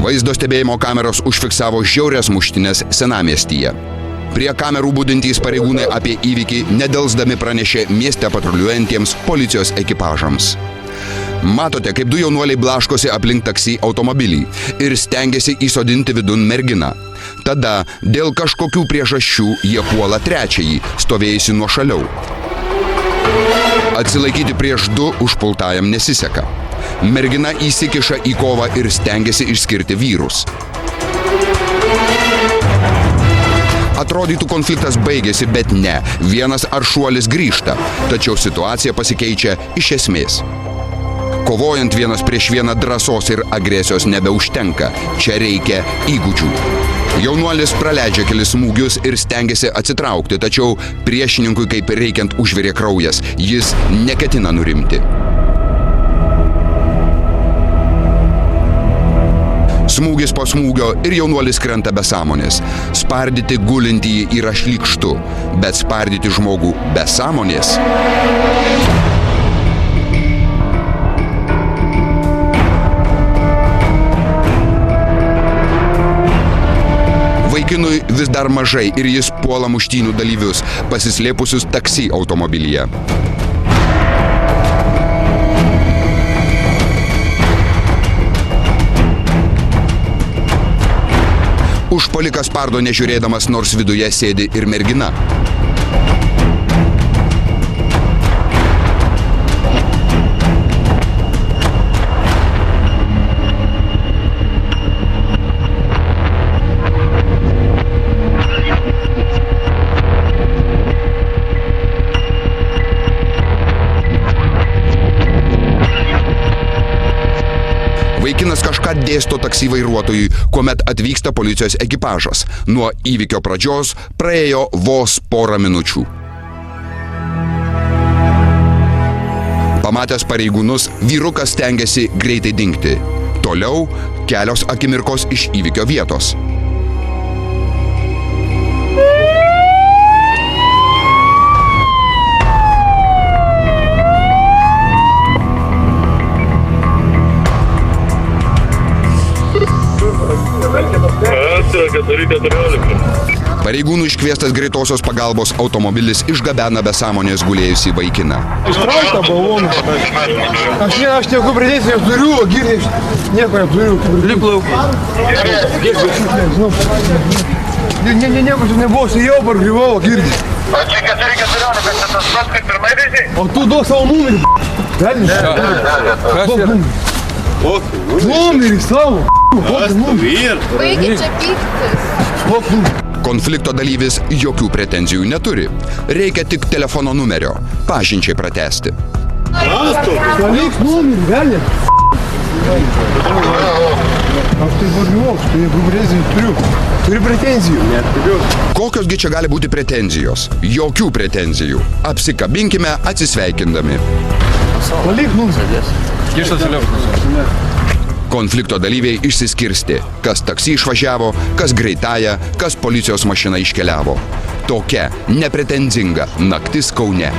Vaizdo stebėjimo kameros užfiksavo žiaurias muštynės senamiestyje. Prie kamerų budintys pareigūnai apie įvykį nedelsdami pranešė mieste patruliuojantiems policijos ekipažams. Matote, kaip du jaunuoliai blaškosi aplink taksi automobilį ir stengiasi įsodinti vidun merginą. Tada dėl kažkokių priežasčių jie puola trečiąjį, stovėjusi nuošaliau. Atsilaikyti prieš du užpultajam nesiseka. Mergina įsikiša į kovą ir stengiasi išskirti vyrus. Atrodytų konfliktas baigėsi, bet ne. Vienas aršuolis grįžta, tačiau situacija pasikeičia iš esmės. Kovojant vienas prieš vieną drąsos ir agresijos nebeužtenka. Čia reikia įgūdžių. Jaunuolis praleidžia kelis smūgius ir stengiasi atsitraukti, tačiau priešininkui kaip reikiant užvirė kraujas. Jis neketina nurimti. Smūgis po smūgio ir jaunuolis krenta be sąmonės. Spardyti gulintįjį yra šlykštu, bet spardyti žmogų be sąmonės. Vaikinui vis dar mažai ir jis puola muštynių dalyvius, pasislėpusius taksi automobilyje. Užpuolikas spardo nežiūrėdamas, nors viduje sėdi ir mergina. Vaikinas kažką dėsto taksi vairuotojui, kuomet atvyksta policijos ekipažas. Nuo įvykio pradžios praėjo vos porą minučių. Pamatęs pareigūnus, vyrukas stengiasi greitai dingti. Toliau kelios akimirkos iš įvykio vietos. Pareigūnų iškviestas greitosios pagalbos automobilis išgabena be sąmonės gulėjusį vaikiną. Ištraukta balvoną. Aš nieko pridėsiu, neturiu, girdėš. Nieko neturiu. Lik laukai. Nieko čia nebuvo, jau pargrįvau, girdėš. O čia 4-4, bet čia tas pats kaip pirmai visi? O tu duok savo numerį, velnis. Kas yra? Numerį savo. Baigi čia pyktis. Konflikto dalyvis jokių pretenzijų neturi. Reikia tik telefono numerio, pažinčiai pratęsti. Paliks numerį, velnis. Aš tai vargiuoju, aš tai pretenzijų turiu. Turi pretenzijų? Neturiu. Kokios gi čia gali būti pretenzijos? Jokių pretenzijų. Apsikabinkime atsisveikindami. Palik numerį. Kištas telefonas. Konflikto dalyviai išsiskirstė, kas taksi išvažiavo, kas greitąją, kas policijos mašina iškeliavo. Tokia nepretenzinga naktis Kaune.